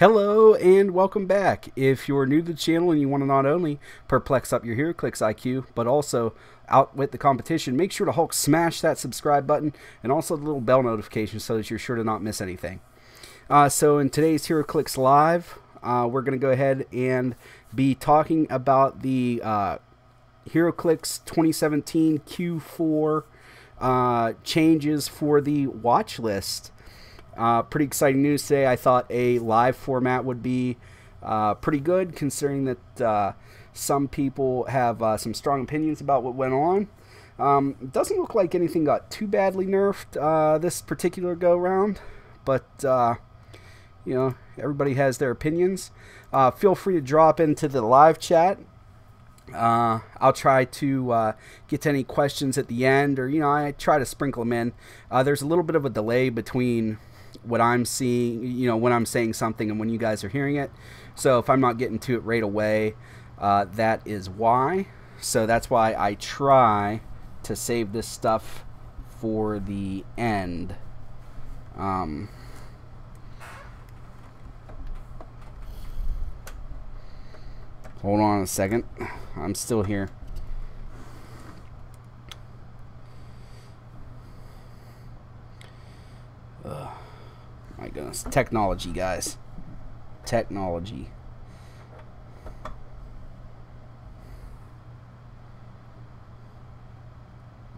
Hello and welcome back. If you're new to the channel and you want to not only perplex up your Heroclix IQ, but also outwit the competition, make sure to Hulk smash that subscribe button and also the little bell notification so that you're sure to not miss anything. So in today's Heroclix Live, we're going to go ahead and be talking about the Heroclix 2017 Q4 changes for the watch list. Pretty exciting news today. I thought a live format would be pretty good, considering that some people have some strong opinions about what went on. It doesn't look like anything got too badly nerfed this particular go-round, but you know, everybody has their opinions. Feel free to drop into the live chat. I'll try to get to any questions at the end, or I try to sprinkle them in. There's a little bit of a delay between what I'm seeing, when I'm saying something and when you guys are hearing it. So if I'm not getting to it right away, that is why. So that's why I try to save this stuff for the end. Hold on a second. I'm still here. My goodness. Technology, guys. Technology.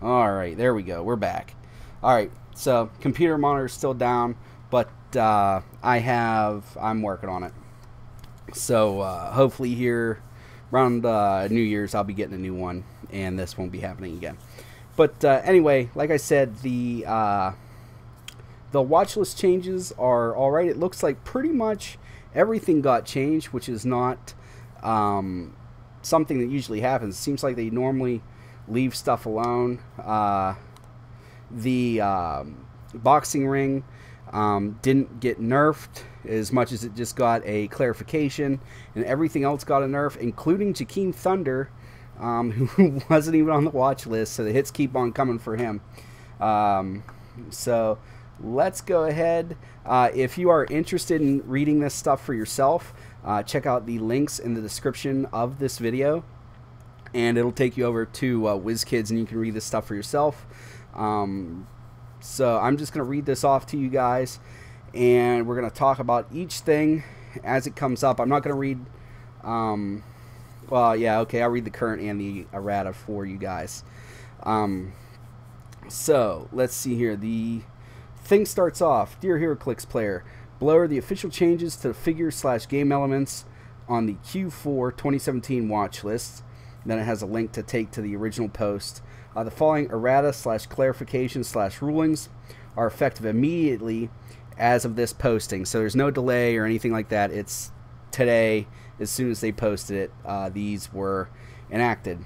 Alright, there we go. We're back. Alright, so computer monitor is still down, but I'm working on it. So hopefully here around New Year's I'll be getting a new one, and this won't be happening again. But anyway, like I said, the watch list changes are alright. It looks like pretty much everything got changed, which is not something that usually happens. It seems like they normally leave stuff alone. The boxing ring didn't get nerfed as much as it just got a clarification, and everything else got a nerf, including Jakeem Thunder, who wasn't even on the watch list, so the hits keep on coming for him. So let's go ahead. If you are interested in reading this stuff for yourself, check out the links in the description of this video, and it'll take you over to Wizkids, and you can read this stuff for yourself. So I'm just going to read this off to you guys, and we're going to talk about each thing as it comes up. I'm not going to read, well, yeah, okay, I'll read the current and the errata for you guys. So let's see here. The thing starts off: Dear Heroclix player, below are the official changes to the figure/game elements on the Q4 2017 watch list. Then it has a link to take to the original post. The following errata/clarification/rulings are effective immediately as of this posting. So there's no delay or anything like that. It's today, as soon as they posted it, these were enacted.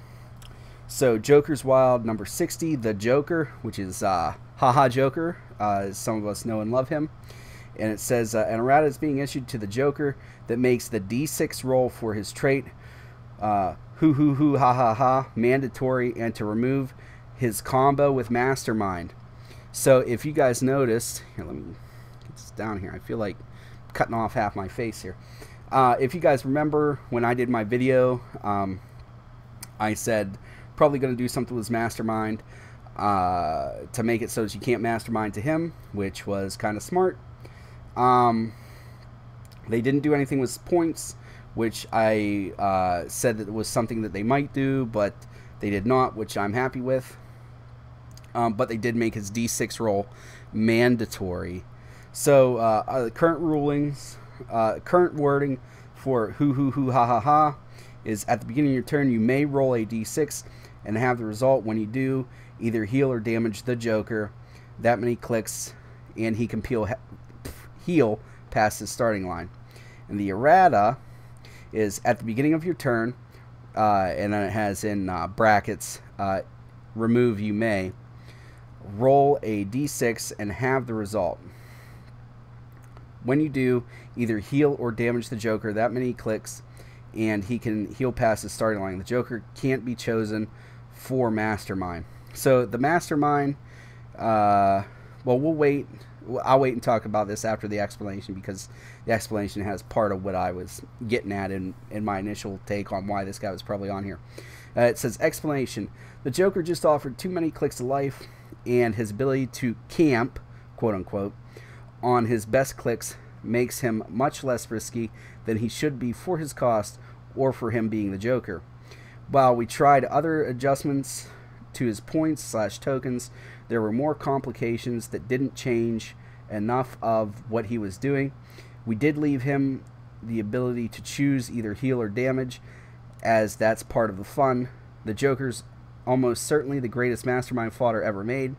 So Joker's Wild number 60, the Joker, which is Haha Joker, as some of us know and love him. And it says, an errata is being issued to the Joker that makes the D6 roll for his trait hoo hoo hoo ha ha ha mandatory, and to remove his combo with Mastermind. So if you guys noticed, here, let me get this down here. I feel like cutting off half my face here. If you guys remember when I did my video, I said probably going to do something with his Mastermind to make it so that you can't Mastermind to him, which was kind of smart. They didn't do anything with points, which I said that it was something that they might do, but they did not, which I'm happy with. But they did make his D6 roll mandatory. So the current rulings, current wording for hoo hoo hoo ha ha ha is: at the beginning of your turn you may roll a D6 and have the result. When you do, either heal or damage the Joker that many clicks, and he can heal past his starting line. And the errata is: at the beginning of your turn, and then it has in brackets, remove you may, roll a D6 and have the result. When you do, either heal or damage the Joker that many clicks, and he can heal past his starting line. The Joker can't be chosen for Mastermind. So the Mastermind, well, we'll wait I'll wait and talk about this after the explanation, because the explanation has part of what I was getting at in my initial take on why this guy was probably on here. It says, explanation. The Joker just offered too many clicks of life, and his ability to camp, quote unquote, on his best clicks makes him much less risky than he should be for his cost or for him being the Joker. While we tried other adjustments to his points / tokens, there were more complications that didn't change enough of what he was doing. We did leave him the ability to choose either heal or damage, as that's part of the fun. The Joker's almost certainly the greatest mastermind fodder ever made,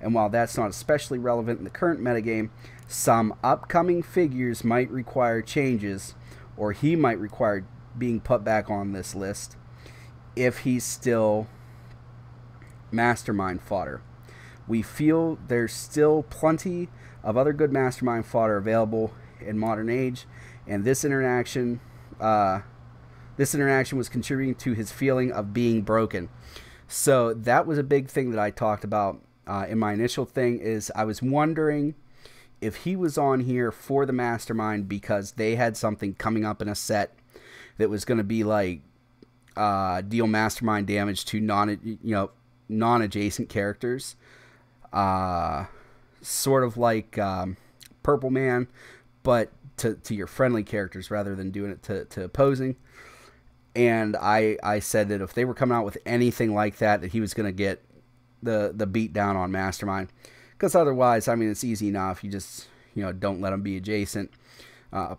and while that's not especially relevant in the current metagame, some upcoming figures might require changes, or he might require being put back on this list if he's still mastermind fodder. We feel there's still plenty of other good mastermind fodder available in modern age, and this interaction was contributing to his feeling of being broken. So that was a big thing that I talked about in my initial thing, is I was wondering if he was on here for the mastermind because they had something coming up in a set that was going to be like deal mastermind damage to non-adjacent characters, sort of like Purple Man, but to your friendly characters rather than doing it to opposing. And I said that if they were coming out with anything like that, that he was going to get the beat down on mastermind, because otherwise, I mean, it's easy enough. You just don't let them be adjacent.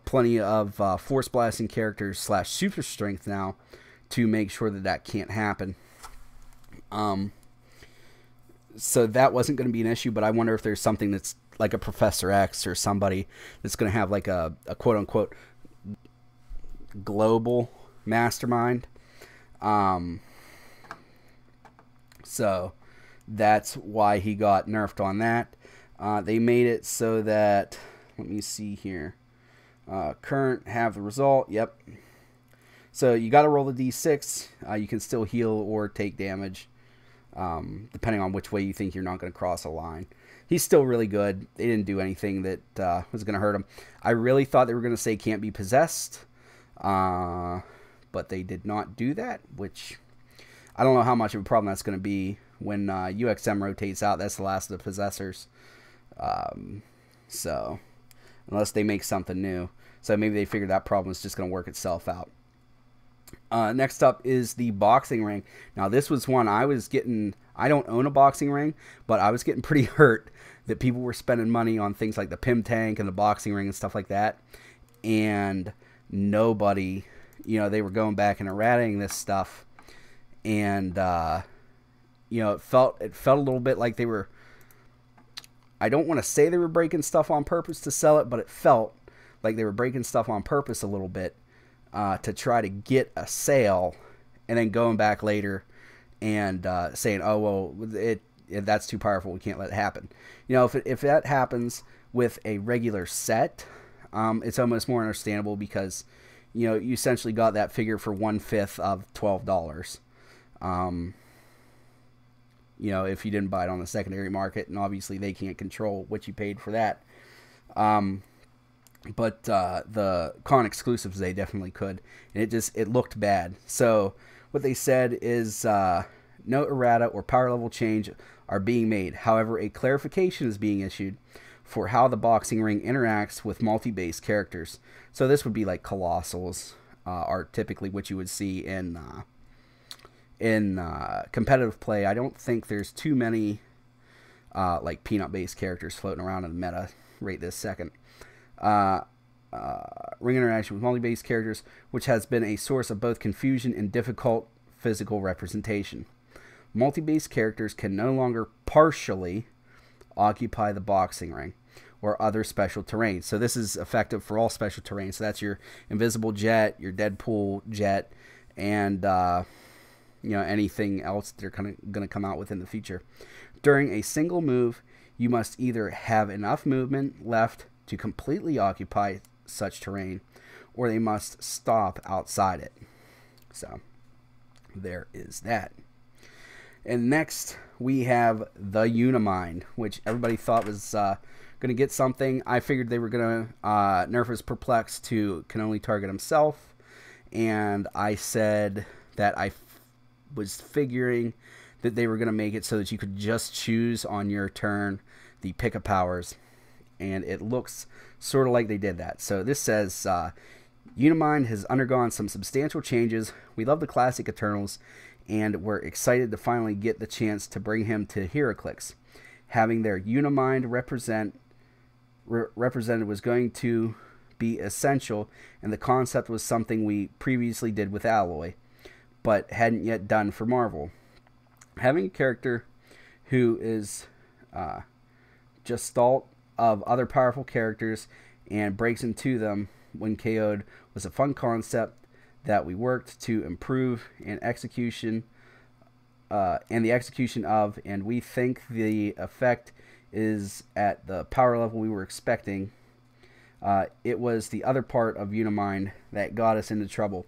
Plenty of force blasting characters / super strength now to make sure that that can't happen. So that wasn't going to be an issue, but I wonder if there's something that's like a Professor X or somebody that's going to have like a quote-unquote global mastermind. So that's why he got nerfed on that. They made it so that, let me see here, current have the result. Yep. So you got to roll the d6. You can still heal or take damage, depending on which way you think you're not going to cross a line. He's still really good. They didn't do anything that was going to hurt him. I really thought they were going to say can't be possessed, but they did not do that, which I don't know how much of a problem that's going to be when UXM rotates out. That's the last of the possessors. So unless they make something new. So maybe they figured that problem is just going to work itself out. Next up is the boxing ring. Now this was one I was getting, I don't own a boxing ring, but I was getting pretty hurt that people were spending money on things like the Pim Tank and the boxing ring and stuff like that. And nobody, they were going back and errating this stuff. And, it felt a little bit like they were, I don't want to say they were breaking stuff on purpose to sell it, but it felt like they were breaking stuff on purpose a little bit to try to get a sale, and then going back later and saying, oh, well, that's too powerful, we can't let it happen. If that happens with a regular set, it's almost more understandable because, you essentially got that figure for 1/5 of $12. If you didn't buy it on the secondary market, and obviously they can't control what you paid for that. But the con exclusives, they definitely could, and it looked bad. So what they said is no errata or power level change are being made. However, a clarification is being issued for how the boxing ring interacts with multi-base characters. So this would be like Colossals are typically what you would see in competitive play. I don't think there's too many like peanut-based characters floating around in the meta right this second. Ring interaction with multi-base characters, which has been a source of both confusion and difficult physical representation. Multi-base characters can no longer partially occupy the boxing ring or other special terrain. So this is effective for all special terrain. So that's your Invisible Jet, your Deadpool Jet, and anything else they're going to come out with in the future. During a single move, you must either have enough movement left to completely occupy such terrain, or they must stop outside it. So there is that. And next we have the Unimind, which everybody thought was going to get something. I figured they were going to nerf his Perplex to can only target himself. And I said that I was figuring that they were going to make it so that you could just choose on your turn the pickup powers. And it looks sort of like they did that. So this says, Unimind has undergone some substantial changes. We love the classic Eternals, and we're excited to finally get the chance to bring him to Heroclix. Having their Unimind represented was going to be essential, and the concept was something we previously did with Alloy, but hadn't yet done for Marvel. Having a character who is gestalt of other powerful characters and breaks into them when KO'd was a fun concept that we worked to improve and the execution of, and we think the effect is at the power level we were expecting. It was the other part of Unimind that got us into trouble.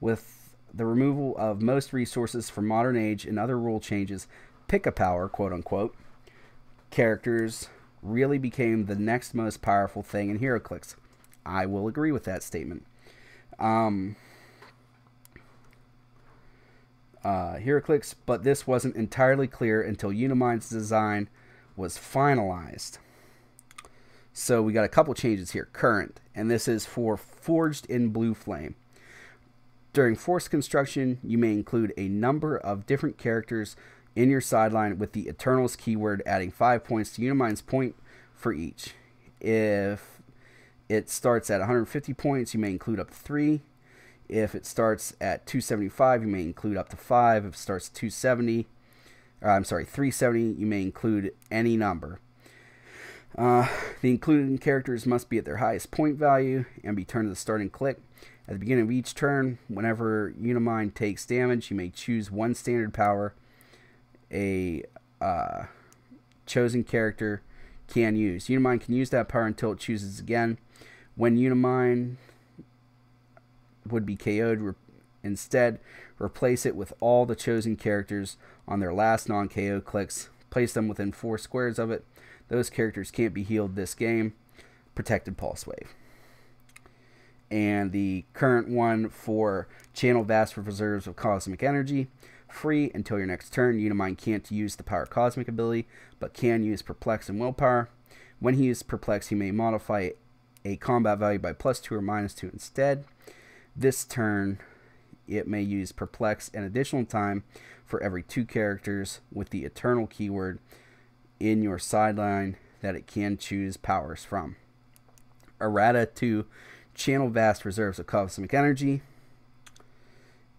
With the removal of most resources from modern age and other rule changes, pick-a-power, quote-unquote, characters really became the next most powerful thing in Heroclix. I will agree with that statement. Heroclix, but this wasn't entirely clear until Unimind's design was finalized. So we got a couple changes here. Current, and this is for Forged in Blue Flame. During force construction, you may include a number of different characters in your sideline with the Eternals keyword, adding 5 points to Unimind's point for each. If it starts at 150 points, you may include up to 3. If it starts at 275, you may include up to 5. If it starts at 370, you may include any number. The included characters must be at their highest point value and be turned to the starting click. At the beginning of each turn, whenever Unimind takes damage, you may choose one standard power a chosen character can use. Unimind can use that power until it chooses again. When Unimind would be KO'd, instead, replace it with all the chosen characters on their last non-KO clicks. Place them within 4 squares of it. Those characters can't be healed this game. Protected Pulse Wave. And the current one for channel vast reserves of cosmic energy. Free until your next turn. Unimind can't use the power cosmic ability, but can use Perplex and Willpower. When he uses Perplex, he may modify a combat value by +2 or -2 instead. This turn, it may use Perplex an additional time for every 2 characters with the Eternal keyword in your sideline that it can choose powers from. Errata to channel vast reserves of cosmic energy.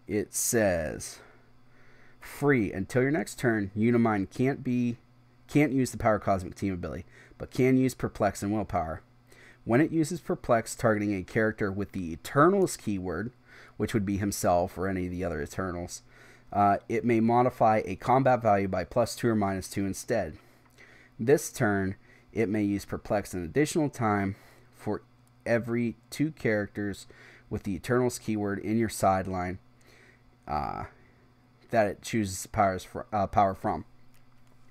It says, free until your next turn. Unimind can't use the power cosmic team ability, but can use Perplex and Willpower. When it uses Perplex targeting a character with the Eternals keyword, which would be himself or any of the other Eternals, it may modify a combat value by +2 or -2 instead. This turn, it may use Perplex an additional time for every 2 characters with the Eternals keyword in your sideline that it chooses power from.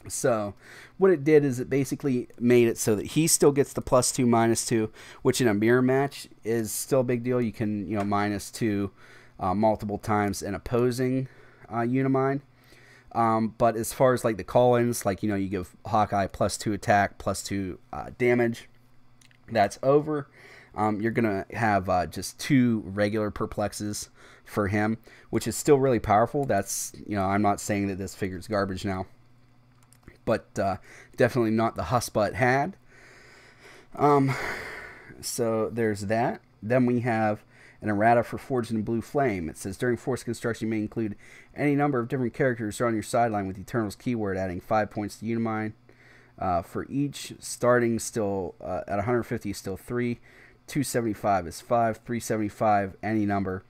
So what it did is it basically made it so that he still gets the +2, -2, which in a mirror match is still a big deal. You can, -2 multiple times in opposing Unimind. But as far as like the call-ins, like, you give Hawkeye +2 attack, +2 damage, that's over. You're going to have just 2 regular Perplexes for him, which is still really powerful. That's, I'm not saying that this figure's garbage now, but definitely not the huspa it had. So there's that. Then we have an errata for Forged in Blue Flame. It says, during force construction, you may include any number of different characters on your sideline with the Eternals keyword, adding 5 points to Unimind for each. Starting still at 150 is still 3. 275 is 5. 375, any number.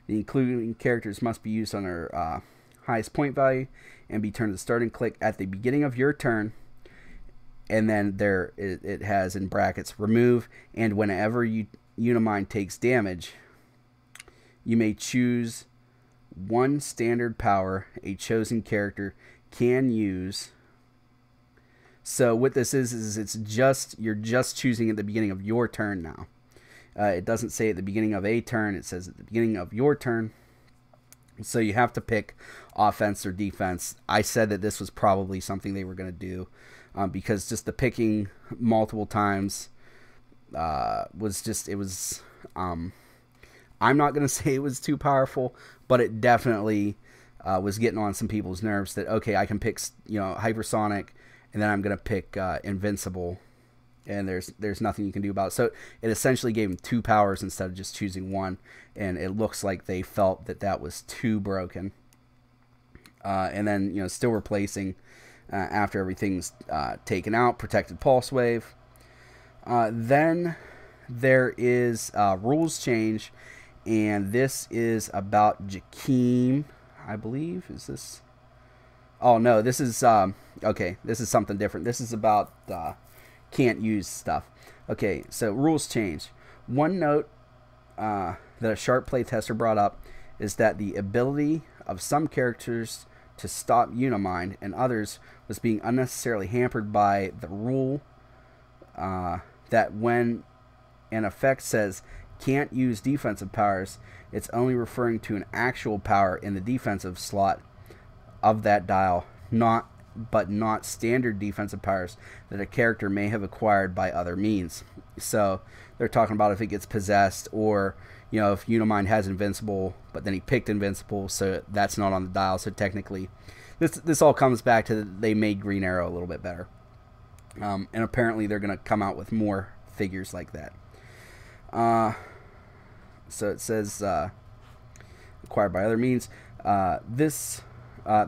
The including characters must be used on their highest point value and be turned to the starting click at the beginning of your turn. And then there it has in brackets, remove, and whenever Unimind takes damage, you may choose one standard power a chosen character can use So what this is it's just, you're just choosing at the beginning of your turn now. It doesn't say at the beginning of a turn, it says at the beginning of your turn. So you have to pick offense or defense. I said that this was probably something they were going to do because just the picking multiple times was just, it was, I'm not going to say it was too powerful, but it definitely was getting on some people's nerves that, okay, I can pick, you know, hypersonic, and then I'm going to pick invincible, and there's nothing you can do about it. So it essentially gave him 2 powers instead of just choosing 1, and it looks like they felt that that was too broken. And then, you know, still replacing after everything's taken out, protected pulse wave. Then there is rules change, and this is about Jakeem, I believe. Is this? Oh no, this is okay. This is something different. This is about can't use stuff. Okay, so rules change. One note that a sharp playtester brought up is that the ability of some characters to stop Unimind and others was being unnecessarily hampered by the rule that when an effect says can't use defensive powers, it's only referring to an actual power in the defensive slot of that dial, but not standard defensive powers that a character may have acquired by other means. So they're talking about if it gets possessed, or, you know, if Unimind has invincible, but then he picked invincible, so that's not on the dial. So technically, this all comes back to they made Green Arrow a little bit better, and apparently they're going to come out with more figures like that. So it says acquired by other means. The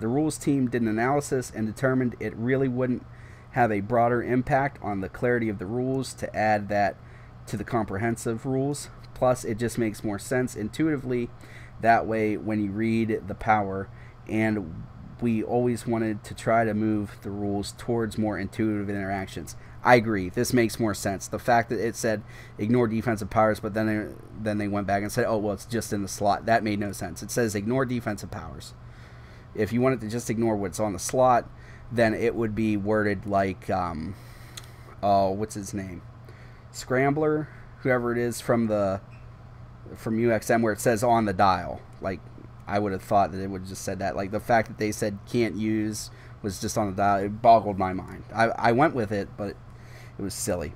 rules team did an analysis and determined it really wouldn't have a broader impact on the clarity of the rules to add that to the comprehensive rules. Plus, it just makes more sense intuitively that way when you read the power, and we always wanted to try to move the rules towards more intuitive interactions. I agree. This makes more sense. The fact that it said ignore defensive powers, but then they went back and said, oh, well, it's just in the slot. That made no sense. It says ignore defensive powers. If you wanted to just ignore what's on the slot, then it would be worded like, oh, what's his name? Scrambler, whoever it is from UXM, where it says on the dial. Like, I would have thought that it would have just said that. Like, the fact that they said can't use was just on the dial, it boggled my mind. I went with it, but it was silly.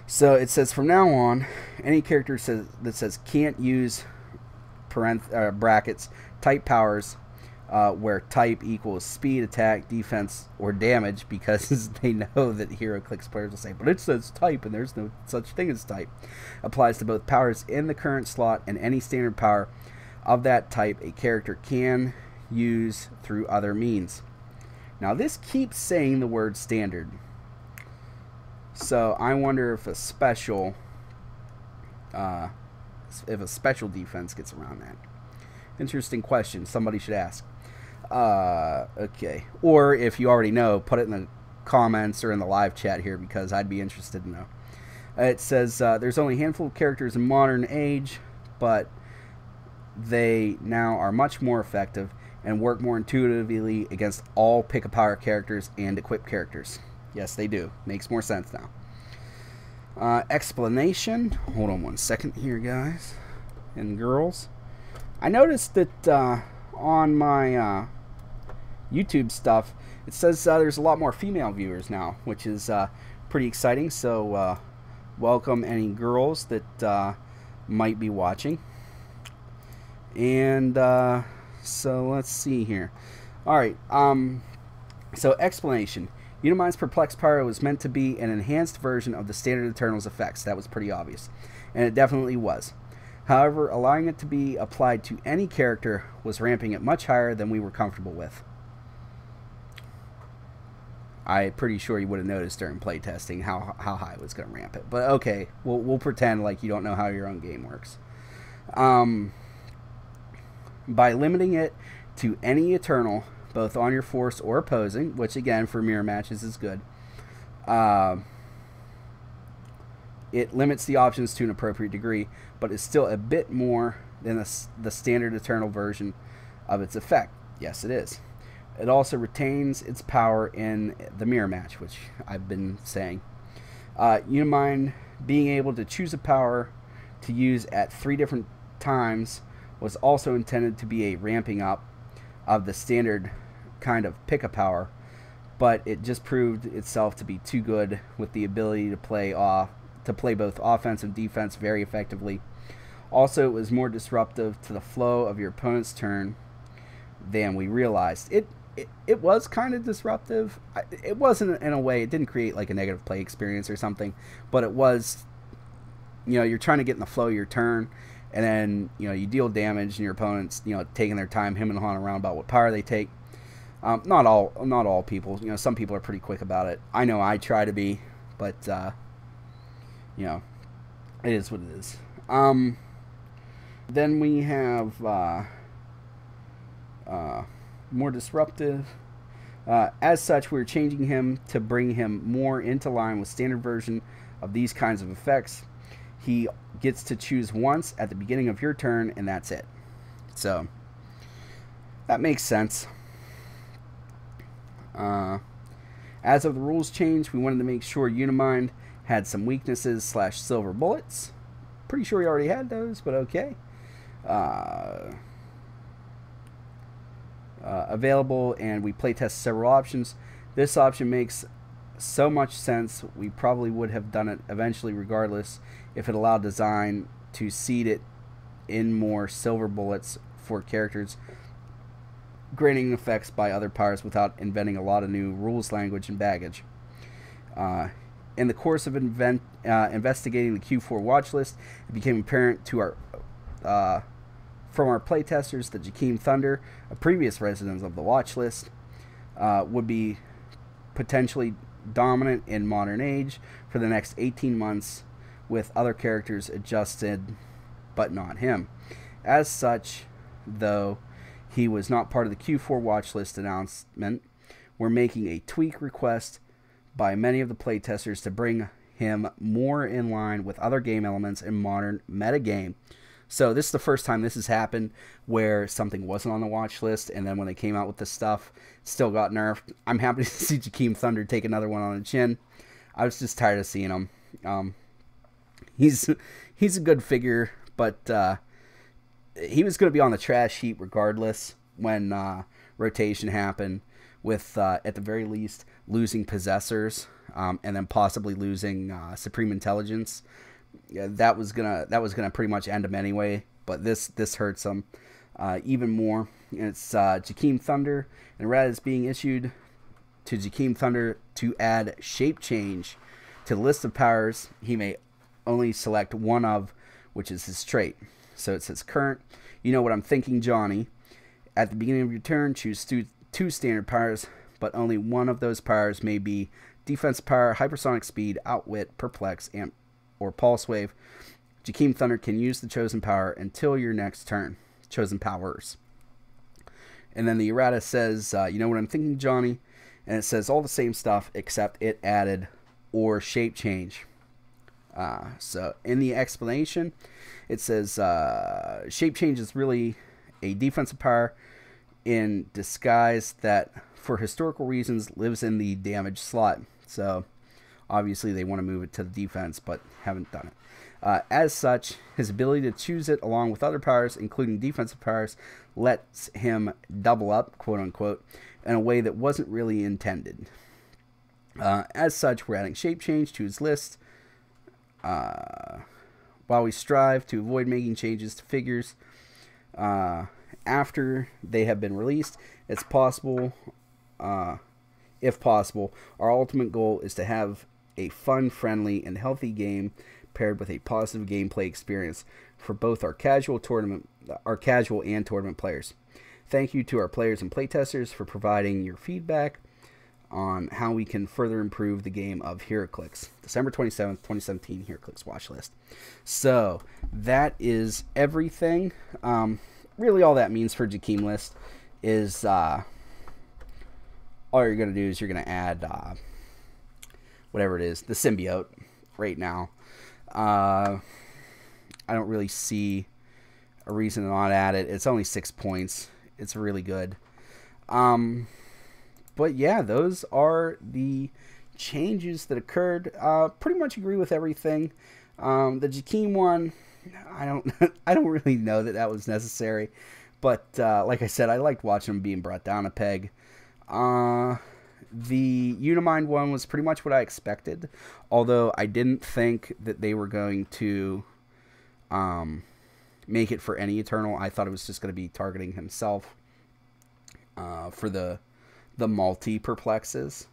So it says from now on, any character that says can't use brackets type powers where type equals speed, attack, defense, or damage, because they know that Heroclix players will say, but it says type and there's no such thing as type, applies to both powers in the current slot and any standard power of that type a character can use through other means. Now this keeps saying the word standard, so I wonder if a special defense gets around that. Interesting question. Somebody should ask. Okay. Or if you already know, put it in the comments or in the live chat here, because I'd be interested to know. It says there's only a handful of characters in modern age, but they now are much more effective and work more intuitively against all pick-a-power characters and equipped characters. Yes, they do. Makes more sense now. Explanation. Hold on one second here, guys and girls. I noticed that on my YouTube stuff, it says there's a lot more female viewers now, which is pretty exciting. So welcome any girls that might be watching. And so let's see here. Alright, so explanation. Unimind's Perplex Pyro was meant to be an enhanced version of the standard Eternals effects. That was pretty obvious. And it definitely was. However, allowing it to be applied to any character was ramping it much higher than we were comfortable with. I'm pretty sure you would have noticed during playtesting how high it was going to ramp it. But okay, we'll pretend like you don't know how your own game works. By limiting it to any Eternal, both on your force or opposing, which again for mirror matches is good, it limits the options to an appropriate degree, but is still a bit more than the standard Eternal version of its effect. Yes, it is. It also retains its power in the mirror match, which I've been saying. Unimind being able to choose a power to use at 3 different times was also intended to be a ramping up of the standard kind of pick a power, but it just proved itself to be too good with the ability to play both offense and defense very effectively. Also, it was more disruptive to the flow of your opponent's turn than we realized. It was kind of disruptive. It wasn't in a way. It didn't create like a negative play experience or something, but it was. You're trying to get in the flow of your turn, and then you deal damage, and your opponent's taking their time hemming and hawing around about what power they take. Not all people. Some people are pretty quick about it. I know I try to be, but it is what it is. Then we have more disruptive. As such, we're changing him to bring him more into line with standard version of these kinds of effects. He gets to choose once at the beginning of your turn, and that's it. So that makes sense. As of the rules change, we wanted to make sure Unimind had some weaknesses / silver bullets. Pretty sure he already had those, but okay. Available, and we playtest several options. This option makes so much sense, we probably would have done it eventually regardless if it allowed design to seed it in more silver bullets for characters, granting effects by other powers without inventing a lot of new rules language and baggage. In the course of investigating the Q4 watch list, it became apparent to our from our playtesters that Jakeem Thunder, a previous resident of the watch list, would be potentially dominant in modern age for the next 18 months, with other characters adjusted but not him. As such, though he was not part of the Q4 watch list announcement, we're making a tweak request by many of the playtesters to bring him more in line with other game elements in modern metagame. So this is the first time this has happened where something wasn't on the watch list, and then when they came out with this stuff, it still got nerfed. I'm happy to see Jakeem Thunder take another one on the chin. I was just tired of seeing him. He's a good figure, but he was going to be on the trash heap regardless when rotation happened, with at the very least losing possessors, and then possibly losing supreme intelligence. Yeah, that was gonna pretty much end him anyway, but this hurts him even more. And it's Jakeem Thunder, and Red is being issued to Jakeem Thunder to add shape change to the list of powers he may only select one of, which is his trait. So it says current. You know what I'm thinking, Johnny. At the beginning of your turn, choose two standard powers, but only one of those powers may be defense power, hypersonic speed, outwit, perplex, and or pulse wave. Jakeem Thunder can use the chosen power until your next turn. Chosen powers. And then the errata says, you know what I'm thinking, Johnny? And it says all the same stuff except it added or shape change. So in the explanation, it says shape change is really a defensive power in disguise that, for historical reasons, lives in the damage slot. So obviously they want to move it to the defense, but haven't done it. As such, his ability to choose it along with other powers, including defensive powers, lets him double up, quote unquote, in a way that wasn't really intended. As such, we're adding shape change to his list. While we strive to avoid making changes to figures after they have been released, it's possible, if possible, our ultimate goal is to have a fun, friendly, and healthy game paired with a positive gameplay experience for both our casual and tournament players. Thank you to our players and playtesters for providing your feedback on how we can further improve the game of Heroclix. December 27th, 2017, Heroclix Watch List. So, that is everything. Really all that means for Jakeem list is all you're going to do is you're going to add whatever it is, the symbiote right now. I don't really see a reason to not add it. It's only 6 points. It's really good. But yeah, those are the changes that occurred. Pretty much agree with everything. The Jakeem one, I don't I don't really know that that was necessary. But like I said, I liked watching him being brought down a peg. The Unimind one was pretty much what I expected, although I didn't think that they were going to make it for any Eternal. I thought it was just going to be targeting himself for the multi-perplexes.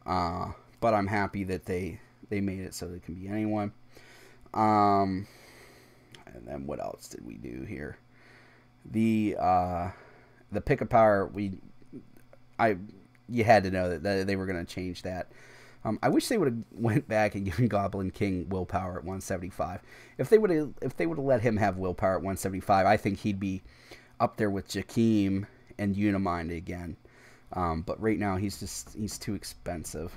But I'm happy that they made it so it can be anyone. And then what else did we do here? The pick of power, you had to know that they were going to change that. I wish they would have went back and given Goblin King willpower at 175. If they would have let him have willpower at 175, I think he'd be up there with Jakeem and Unimind again. But right now he's too expensive.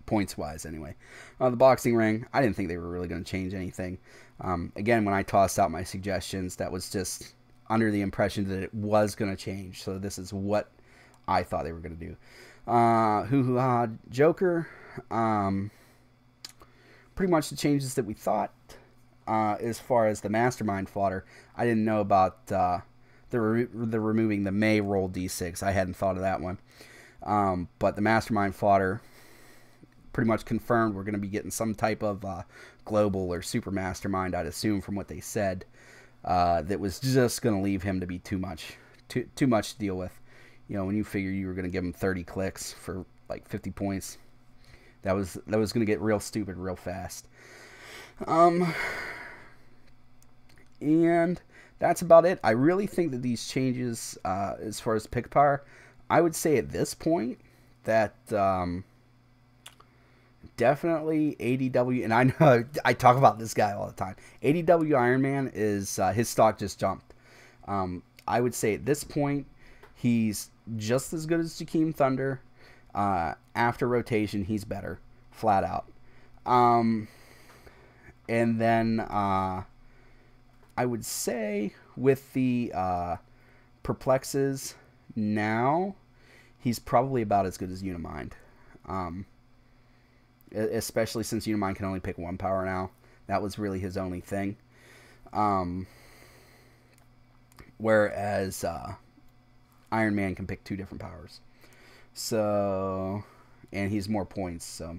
Points wise anyway. The boxing ring, I didn't think they were really going to change anything. Again, when I tossed out my suggestions, that was just under the impression that it was going to change. So this is what I thought they were going to do. Hoo-hoo-ha Joker. Pretty much the changes that we thought. As far as the Mastermind fodder, I didn't know about the removing the May roll D6. I hadn't thought of that one. But the Mastermind fodder pretty much confirmed we're going to be getting some type of global or super mastermind, I'd assume, from what they said. That was just going to leave him to be too much to deal with. You know, when you figure you were going to give him 30 clicks for like 50 points, that was going to get real stupid real fast. And that's about it. I really think that these changes, as far as pick power, I would say at this point that definitely ADW, and I know I talk about this guy all the time. ADW Iron Man is his stock just jumped. I would say at this point he's just as good as Jakeem Thunder. After rotation, he's better, flat out. And then I would say with the perplexes now, he's probably about as good as Unimind. Especially since Unimind can only pick one power now. That was really his only thing. Whereas Iron Man can pick two different powers. So, and he's more points. So,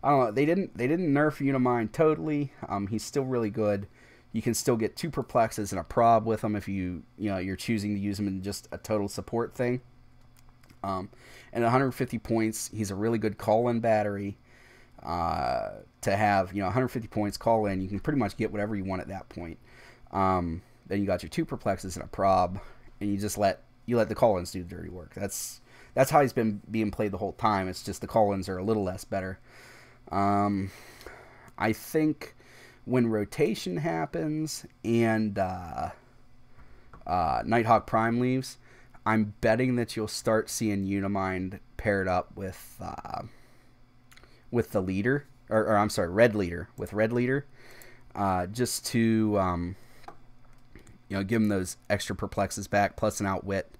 I don't know. They didn't nerf Unimind totally. He's still really good. You can still get two perplexes and a prob with him if you're choosing to use him in just a total support thing. And 150 points, he's a really good call-in battery. To have 150 points call in, you can pretty much get whatever you want at that point. Then you got your two perplexes and a prob, and you just let the call-ins do the dirty work. That's how he's been being played the whole time. It's just the call-ins are a little less better. I think when rotation happens and Nighthawk Prime leaves, I'm betting that you'll start seeing Unimind paired up with the leader, or I'm sorry, Red Leader, just to give him those extra perplexes back plus an outwit.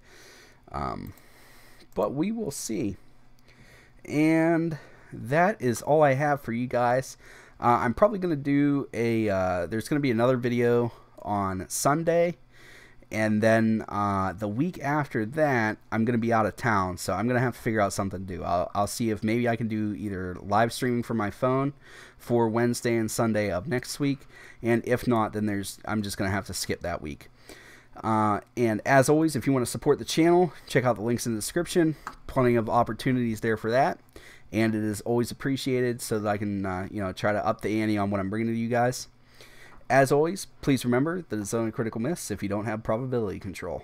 But we will see. And that is all I have for you guys. I'm probably going to do there's going to be another video on Sunday. And then the week after that, I'm going to be out of town. So I'm going to have to figure out something to do. I'll see if maybe I can do either live streaming from my phone for Wednesday and Sunday of next week. And if not, then I'm just going to have to skip that week. And as always, if you want to support the channel, check out the links in the description. Plenty of opportunities there for that. And it is always appreciated so that I can try to up the ante on what I'm bringing to you guys. As always, please remember that it's only critical miss if you don't have probability control.